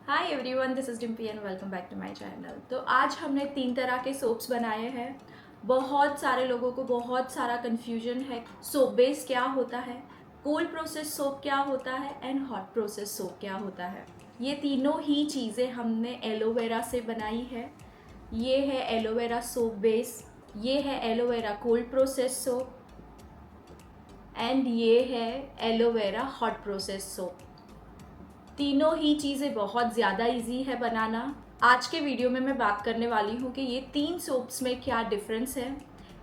Hi everyone, this is Dimpy and welcome back to my channel. तो आज हमने 3 तरह के सोप्स बनाए हैं। बहुत सारे लोगों को बहुत सारा कन्फ्यूजन है। सोप बेस क्या होता है, कोल्ड प्रोसेस सोप क्या होता है एंड हॉट प्रोसेस सोप क्या होता है। ये तीनों ही चीज़ें हमने एलोवेरा से बनाई है। ये है एलोवेरा सोप बेस, ये है aloe vera cold process soap and ये है एलोवेरा हॉट प्रोसेस सोप। तीनों ही चीज़ें बहुत ज़्यादा इजी है बनाना। आज के वीडियो में मैं बात करने वाली हूँ कि ये 3 सोप्स में क्या डिफरेंस है,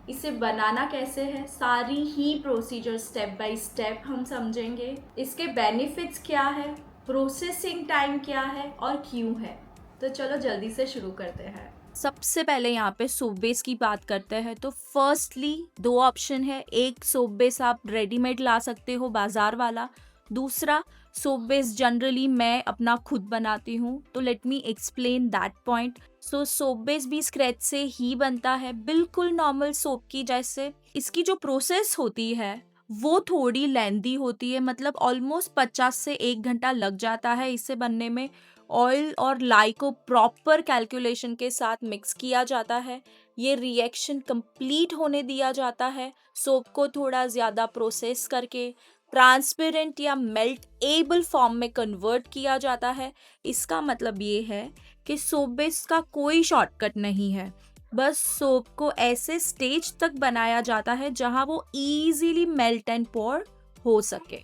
इसे बनाना कैसे है, सारी ही प्रोसीजर स्टेप बाय स्टेप हम समझेंगे। इसके बेनिफिट्स क्या है, प्रोसेसिंग टाइम क्या है और क्यों है। तो चलो जल्दी से शुरू करते हैं। सबसे पहले यहाँ पे सोप बेस की बात करते हैं। तो फर्स्टली 2 ऑप्शन है। एक सोप बेस आप रेडीमेड ला सकते हो, बाजार वाला। दूसरा सोप बेस जनरली मैं अपना खुद बनाती हूँ। तो let me explain that point. So soap base भी स्क्रैच से ही बनता है, बिल्कुल नॉर्मल सोप की जैसे। इसकी जो प्रोसेस होती है वो थोड़ी लेंदी होती है, मतलब ऑलमोस्ट 50 से 1 घंटा लग जाता है इसे बनने में। ऑयल और लाई को प्रॉपर कैलकुलेशन के साथ मिक्स किया जाता है। ये रिएक्शन कंप्लीट होने दिया जाता है। सोप को थोड़ा ज़्यादा प्रोसेस करके ट्रांसपेरेंट या मेल्ट एबल फॉर्म में कन्वर्ट किया जाता है। इसका मतलब ये है कि सोप बेस का कोई शॉर्टकट नहीं है। बस सोप को ऐसे स्टेज तक बनाया जाता है जहां वो इजीली मेल्ट एंड पोर हो सके।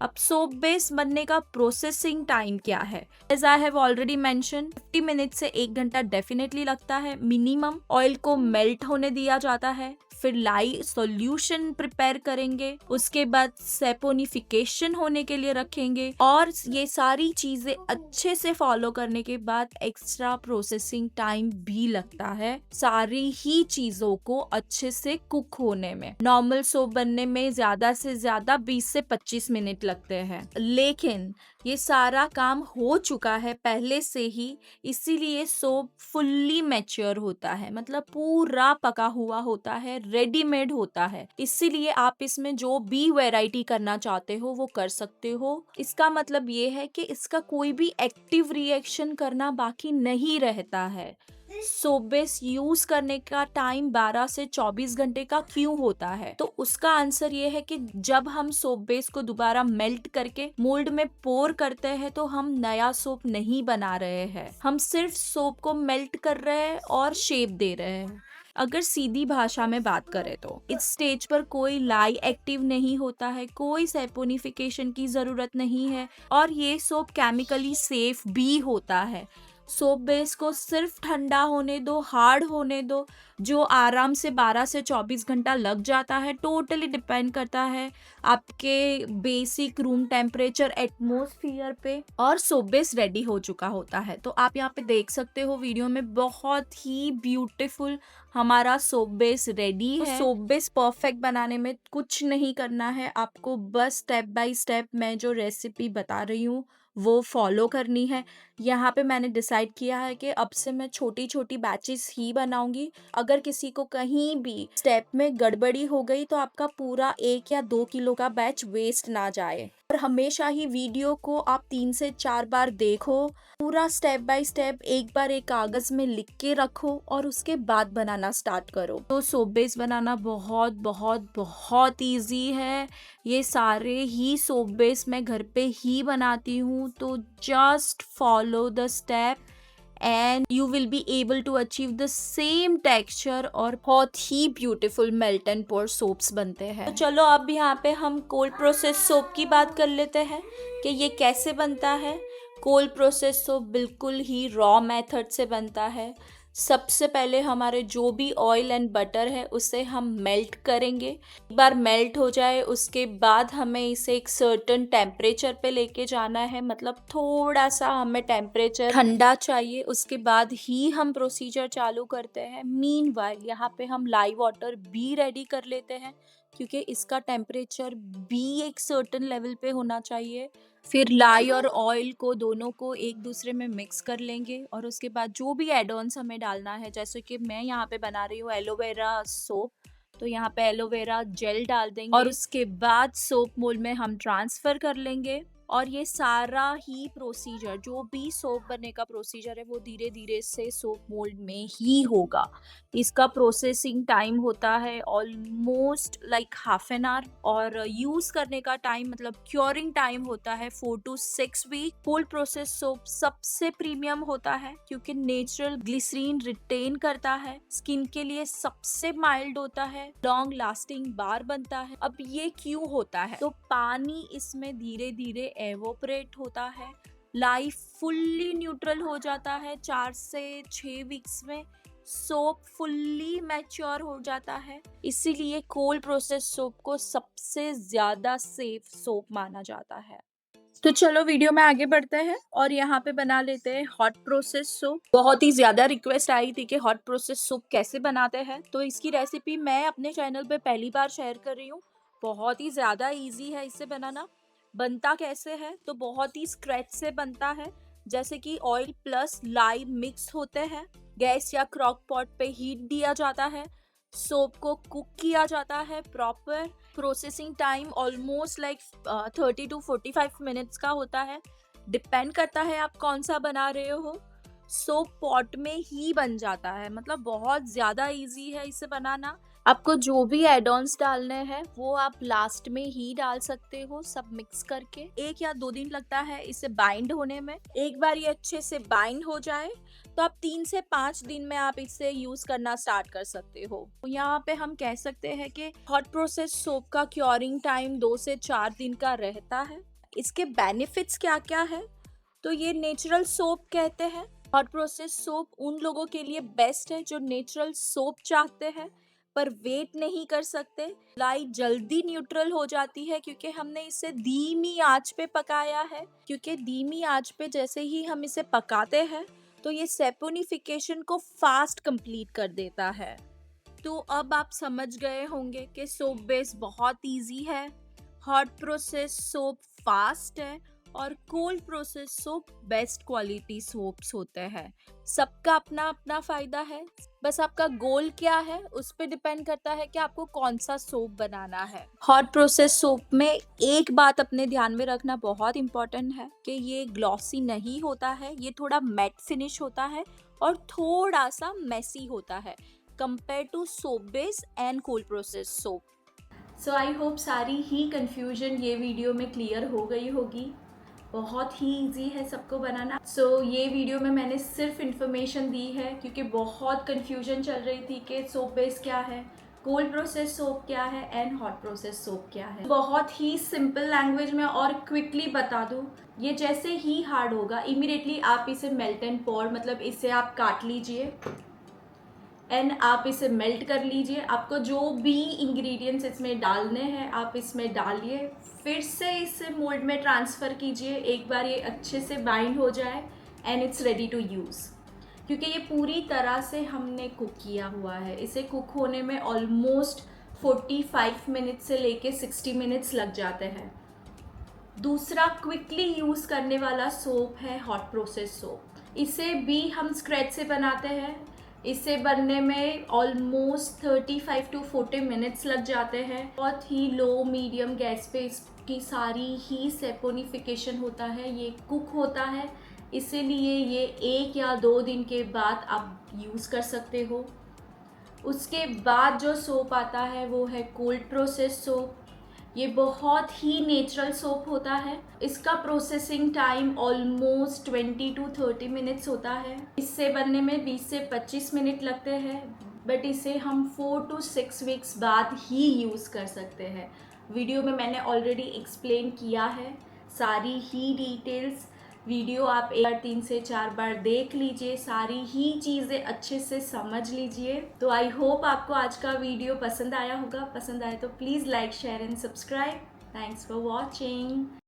अब सोप बेस बनने का प्रोसेसिंग टाइम क्या है? As I have already mention, 50 minute से 1 घंटा डेफिनेटली लगता है मिनिमम। ऑयल को मेल्ट होने दिया जाता है, फिर लाई सॉल्यूशन प्रिपेयर करेंगे, उसके बाद सेपोनिफिकेशन होने के लिए रखेंगे, और ये सारी चीजें अच्छे से फॉलो करने के बाद एक्स्ट्रा प्रोसेसिंग टाइम भी लगता है सारी ही चीजों को अच्छे से कुक होने में। नॉर्मल सोप बनने में ज्यादा से ज्यादा 20 से 25 मिनट लगते हैं, लेकिन ये सारा काम हो चुका है पहले से ही, इसीलिए सोप फुल्ली मैच्योर होता है, मतलब पूरा पका हुआ होता है, रेडीमेड होता है। इसीलिए आप इसमें जो भी वैरायटी करना चाहते हो वो कर सकते हो। इसका मतलब ये है कि इसका कोई भी एक्टिव रिएक्शन करना बाकी नहीं रहता है। सोप बेस यूज करने का टाइम 12 से 24 घंटे का क्यों होता है? तो उसका आंसर ये है कि जब हम सोप बेस को दोबारा मेल्ट करके मोल्ड में पोर करते हैं तो हम नया सोप नहीं बना रहे हैं, हम सिर्फ सोप को मेल्ट कर रहे हैं और शेप दे रहे हैं। अगर सीधी भाषा में बात करें तो इस स्टेज पर कोई लाई एक्टिव नहीं होता है, कोई सेपोनिफिकेशन की जरूरत नहीं है, और ये सोप केमिकली सेफ भी होता है। सोप बेस को सिर्फ ठंडा होने दो, हार्ड होने दो, जो आराम से 12 से 24 घंटा लग जाता है। टोटली डिपेंड करता है आपके बेसिक रूम टेम्परेचर, एटमॉस्फेयर पे, और सोप बेस रेडी हो चुका होता है। तो आप यहाँ पे देख सकते हो वीडियो में, बहुत ही ब्यूटीफुल हमारा सोप बेस रेडी है। सोप बेस परफेक्ट बनाने में कुछ नहीं करना है आपको, बस स्टेप बाय स्टेप मैं जो रेसिपी बता रही हूँ वो फॉलो करनी है। यहाँ पे मैंने डिसाइड किया है कि अब से मैं छोटी छोटी बैचेस ही बनाऊंगी। अगर किसी को कहीं भी स्टेप में गड़बड़ी हो गई तो आपका पूरा 1 या 2 किलो का बैच वेस्ट ना जाए। और हमेशा ही वीडियो को आप 3 से 4 बार देखो, पूरा स्टेप बाय स्टेप एक बार एक कागज में लिख के रखो और उसके बाद बनाना स्टार्ट करो। तो सोप बेस बनाना बहुत बहुत बहुत ईजी है। ये सारे ही सोप बेस मैं घर पे ही बनाती हूँ। तो just follow the step and you will be able to achieve the same texture, और बहुत ही beautiful melt and pour soaps बनते हैं। तो चलो अब यहाँ पे हम कोल्ड प्रोसेस सोप की बात कर लेते हैं कि ये कैसे बनता है। कोल्ड प्रोसेस सोप बिल्कुल ही रॉ मेथड से बनता है। सबसे पहले हमारे जो भी ऑयल एंड बटर है उसे हम मेल्ट करेंगे। एक बार मेल्ट हो जाए उसके बाद हमें इसे एक सर्टेन टेम्परेचर पे लेके जाना है, मतलब थोड़ा सा हमें टेम्परेचर ठंडा चाहिए, उसके बाद ही हम प्रोसीजर चालू करते हैं। मीनवाइल यहाँ पे हम लाई वाटर भी रेडी कर लेते हैं, क्योंकि इसका टेम्परेचर भी एक सर्टेन लेवल पे होना चाहिए। फिर लाई और ऑयल को दोनों को एक दूसरे में मिक्स कर लेंगे, और उसके बाद जो भी एड ऑन्स हमें डालना है, जैसे कि मैं यहाँ पे बना रही हूँ एलोवेरा सोप, तो यहाँ पे एलोवेरा जेल डाल देंगे और उसके बाद सोप मोल्ड में हम ट्रांसफर कर लेंगे। और ये सारा ही प्रोसीजर, जो भी सोप बनने का प्रोसीजर है, वो धीरे धीरे से सोप मोल्ड में ही होगा। इसका प्रोसेसिंग टाइम होता है almost like half an hour, और यूज करने का टाइम मतलब क्योरिंग टाइम होता है 4 to 6 week. Cold process soap सबसे प्रीमियम होता है क्योंकि नेचुरल ग्लिसरीन रिटेन करता है, स्किन के लिए सबसे माइल्ड होता है, लॉन्ग लास्टिंग बार बनता है। अब ये क्यों होता है? तो पानी इसमें धीरे धीरे एवोपरेट होता है, लाइफ फुल्ली न्यूट्रल हो जाता है 4 से 6 वीक्स में, सोप फुल्ली मैच्योर हो जाता है। इसीलिए कोल्ड प्रोसेस सोप को सबसे ज्यादा सेफ सोप माना जाता है। तो चलो वीडियो में आगे बढ़ते हैं और यहाँ पे बना लेते हैं हॉट प्रोसेस सोप। बहुत ही ज्यादा रिक्वेस्ट आई थी कि हॉट प्रोसेस सोप कैसे बनाते हैं, तो इसकी रेसिपी मैं अपने चैनल पे पहली बार शेयर कर रही हूँ। बहुत ही ज्यादा इजी है इसे बनाना। बनता कैसे है? तो बहुत ही स्क्रैच से बनता है, जैसे कि ऑयल प्लस लाइम मिक्स होते हैं, गैस या क्रॉक पॉट पे हीट दिया जाता है, सोप को कुक किया जाता है proper. Processing time almost like 30 to 45 minutes का होता है, डिपेंड करता है आप कौन सा बना रहे हो। सोप पॉट में ही बन जाता है, मतलब बहुत ज़्यादा इजी है इसे बनाना। आपको जो भी एड-ऑन्स डालने हैं वो आप लास्ट में ही डाल सकते हो, सब मिक्स करके। 1 या 2 दिन लगता है इसे बाइंड होने में। एक बार ये अच्छे से बाइंड हो जाए तो आप 3 से 5 दिन में आप इसे यूज करना स्टार्ट कर सकते हो। यहाँ पे हम कह सकते हैं कि हॉट प्रोसेस सोप का क्योरिंग टाइम 2 से 4 दिन का रहता है। इसके बेनिफिट्स क्या क्या है? तो ये नेचुरल सोप कहते हैं। हॉट प्रोसेस सोप उन लोगों के लिए बेस्ट है जो नेचुरल सोप चाहते हैं पर वेट नहीं कर सकते। लाइट जल्दी न्यूट्रल हो जाती है क्योंकि हमने इसे धीमी आंच पे पकाया है, क्योंकि धीमी आंच पे जैसे ही हम इसे पकाते हैं तो ये सेपोनिफिकेशन को फास्ट कंप्लीट कर देता है। तो अब आप समझ गए होंगे कि सोप बेस बहुत इजी है, हॉट प्रोसेस सोप फास्ट है और cold process soap best quality soaps होते हैं। सबका अपना अपना फायदा है, बस आपका गोल क्या है उस पे डिपेंड करता है कि आपको कौन सा सोप बनाना है। हॉट प्रोसेस सोप में एक बात अपने ध्यान में रखना बहुत इंपॉर्टेंट है कि ये ग्लॉसी नहीं होता है, ये थोड़ा मैट फिनिश होता है और थोड़ा सा मेसी होता है compare to soap base and cold process soap. So I hope सारी ही कंफ्यूजन ये वीडियो में क्लियर हो गई होगी। बहुत ही इजी है सबको बनाना। सो ये वीडियो में मैंने सिर्फ इन्फॉर्मेशन दी है क्योंकि बहुत कंफ्यूजन चल रही थी कि सोप बेस क्या है, कोल्ड प्रोसेस सोप क्या है एंड हॉट प्रोसेस सोप क्या है। बहुत ही सिंपल लैंग्वेज में और क्विकली बता दूँ, ये जैसे ही हार्ड होगा इमीडिएटली आप इसे मेल्ट एंड पॉर, मतलब इसे आप काट लीजिए एंड आप इसे मेल्ट कर लीजिए। आपको जो भी इंग्रेडिएंट्स इसमें डालने हैं आप इसमें डालिए, फिर से इसे मोल्ड में ट्रांसफ़र कीजिए। एक बार ये अच्छे से बाइंड हो जाए and it's ready to use, क्योंकि ये पूरी तरह से हमने कुक किया हुआ है। इसे कुक होने में ऑलमोस्ट 45 मिनट से लेके 60 मिनट्स लग जाते हैं। दूसरा क्विकली यूज़ करने वाला सोप है हॉट प्रोसेस सोप। इसे भी हम स्क्रैच से बनाते हैं। इसे बनने में ऑलमोस्ट 35 to 40 मिनट्स लग जाते हैं। बहुत ही लो मीडियम गैस पे इसकी सारी ही सेपोनिफिकेशन होता है, ये कुक होता है, इसीलिए ये 1 या 2 दिन के बाद आप यूज़ कर सकते हो। उसके बाद जो सोप आता है वो है कोल्ड प्रोसेस सोप। ये बहुत ही नेचुरल सोप होता है। इसका processing time almost 20 to 30 minutes होता है। इससे बनने में 20 से 25 मिनट लगते हैं, बट इसे हम 4 to 6 वीक्स बाद ही यूज़ कर सकते हैं। वीडियो में मैंने ऑलरेडी एक्सप्लेन किया है सारी ही डिटेल्स। वीडियो आप 1 बार 3 से 4 बार देख लीजिए, सारी ही चीज़ें अच्छे से समझ लीजिए। तो आई होप आपको आज का वीडियो पसंद आया होगा। पसंद आए तो please like share and subscribe. Thanks for watching.